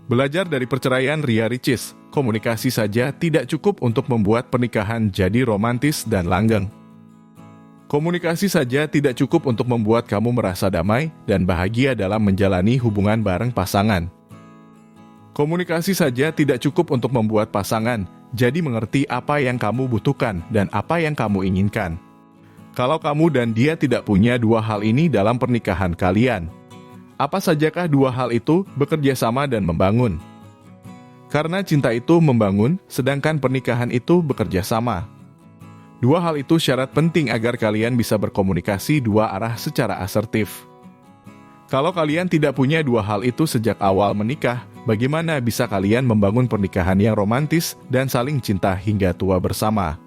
Belajar dari perceraian Ria Ricis, komunikasi saja tidak cukup untuk membuat pernikahan jadi romantis dan langgeng. Komunikasi saja tidak cukup untuk membuat kamu merasa damai dan bahagia dalam menjalani hubungan bareng pasangan. Komunikasi saja tidak cukup untuk membuat pasangan jadi mengerti apa yang kamu butuhkan dan apa yang kamu inginkan. Kalau kamu dan dia tidak punya dua hal ini dalam pernikahan kalian, apa sajakah dua hal itu bekerja sama dan membangun? Karena cinta itu membangun, sedangkan pernikahan itu bekerja sama. Dua hal itu syarat penting agar kalian bisa berkomunikasi dua arah secara asertif. Kalau kalian tidak punya dua hal itu sejak awal menikah, bagaimana bisa kalian membangun pernikahan yang romantis dan saling cinta hingga tua bersama?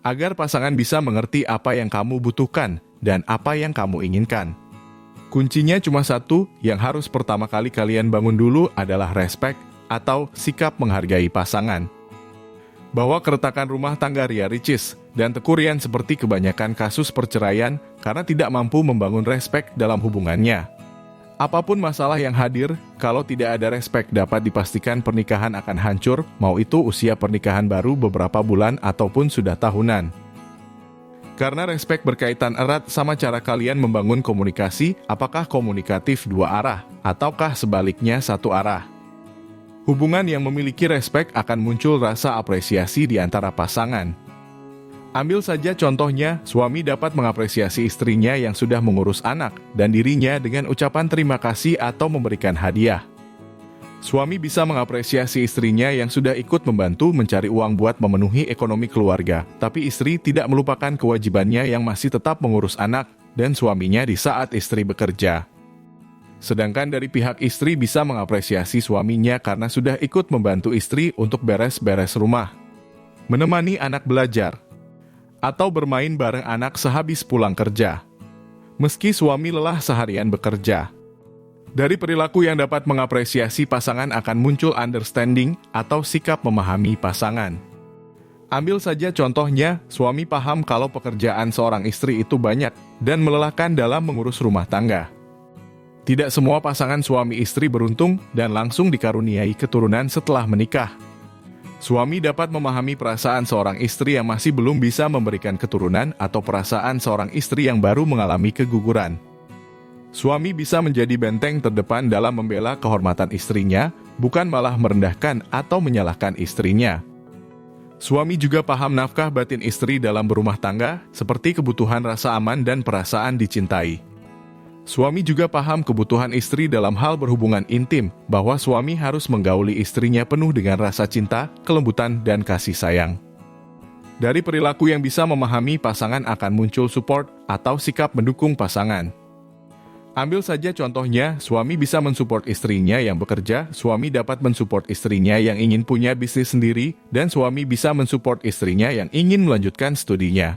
Agar pasangan bisa mengerti apa yang kamu butuhkan dan apa yang kamu inginkan. Kuncinya cuma satu, yang harus pertama kali kalian bangun dulu adalah respect atau sikap menghargai pasangan. Bahwa keretakan rumah tangga Ria Ricis dan Teuku Ryan seperti kebanyakan kasus perceraian karena tidak mampu membangun respect dalam hubungannya. Apapun masalah yang hadir, kalau tidak ada respect dapat dipastikan pernikahan akan hancur, mau itu usia pernikahan baru beberapa bulan ataupun sudah tahunan. Karena respect berkaitan erat sama cara kalian membangun komunikasi, apakah komunikatif dua arah, ataukah sebaliknya satu arah. Hubungan yang memiliki respect akan muncul rasa apresiasi di antara pasangan. Ambil saja contohnya, suami dapat mengapresiasi istrinya yang sudah mengurus anak dan dirinya dengan ucapan terima kasih atau memberikan hadiah. Suami bisa mengapresiasi istrinya yang sudah ikut membantu mencari uang buat memenuhi ekonomi keluarga, tapi istri tidak melupakan kewajibannya yang masih tetap mengurus anak dan suaminya di saat istri bekerja. Sedangkan dari pihak istri bisa mengapresiasi suaminya karena sudah ikut membantu istri untuk beres-beres rumah, menemani anak belajar, atau bermain bareng anak sehabis pulang kerja. Meski suami lelah seharian bekerja. Dari perilaku yang dapat mengapresiasi pasangan akan muncul understanding atau sikap memahami pasangan. Ambil saja contohnya, suami paham kalau pekerjaan seorang istri itu banyak dan melelahkan dalam mengurus rumah tangga. Tidak semua pasangan suami istri beruntung dan langsung dikaruniai keturunan setelah menikah. Suami dapat memahami perasaan seorang istri yang masih belum bisa memberikan keturunan atau perasaan seorang istri yang baru mengalami keguguran. Suami bisa menjadi benteng terdepan dalam membela kehormatan istrinya, bukan malah merendahkan atau menyalahkan istrinya. Suami juga paham nafkah batin istri dalam berumah tangga, seperti kebutuhan rasa aman dan perasaan dicintai. Suami juga paham kebutuhan istri dalam hal berhubungan intim, bahwa suami harus menggauli istrinya penuh dengan rasa cinta, kelembutan, dan kasih sayang. Dari perilaku yang bisa memahami pasangan akan muncul support atau sikap mendukung pasangan. Ambil saja contohnya, suami bisa mensupport istrinya yang bekerja, suami dapat mensupport istrinya yang ingin punya bisnis sendiri, dan suami bisa mensupport istrinya yang ingin melanjutkan studinya.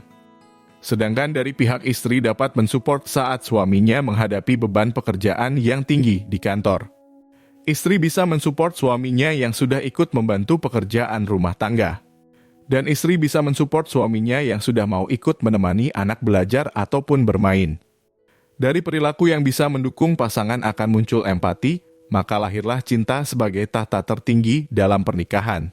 Sedangkan dari pihak istri dapat mensupport saat suaminya menghadapi beban pekerjaan yang tinggi di kantor. Istri bisa mensupport suaminya yang sudah ikut membantu pekerjaan rumah tangga. Dan istri bisa mensupport suaminya yang sudah mau ikut menemani anak belajar ataupun bermain. Dari perilaku yang bisa mendukung pasangan akan muncul empati, maka lahirlah cinta sebagai tahta tertinggi dalam pernikahan.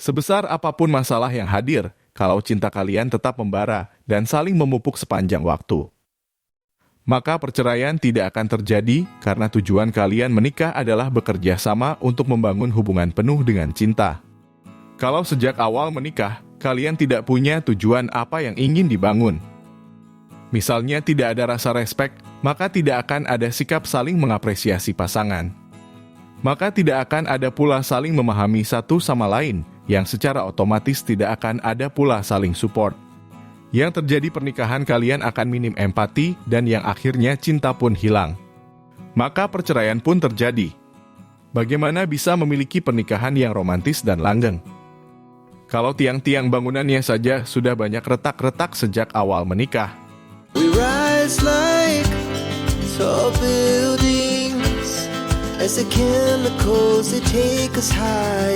Sebesar apapun masalah yang hadir, kalau cinta kalian tetap membara dan saling memupuk sepanjang waktu, maka perceraian tidak akan terjadi karena tujuan kalian menikah adalah bekerja sama untuk membangun hubungan penuh dengan cinta. Kalau sejak awal menikah, kalian tidak punya tujuan apa yang ingin dibangun, misalnya tidak ada rasa respect, maka tidak akan ada sikap saling mengapresiasi pasangan. Maka tidak akan ada pula saling memahami satu sama lain, yang secara otomatis tidak akan ada pula saling support. Yang terjadi pernikahan kalian akan minim empati dan yang akhirnya cinta pun hilang. Maka perceraian pun terjadi. Bagaimana bisa memiliki pernikahan yang romantis dan langgeng? Kalau tiang-tiang bangunannya saja sudah banyak retak-retak sejak awal menikah. We rise like tall buildings as the chemicals they take us high.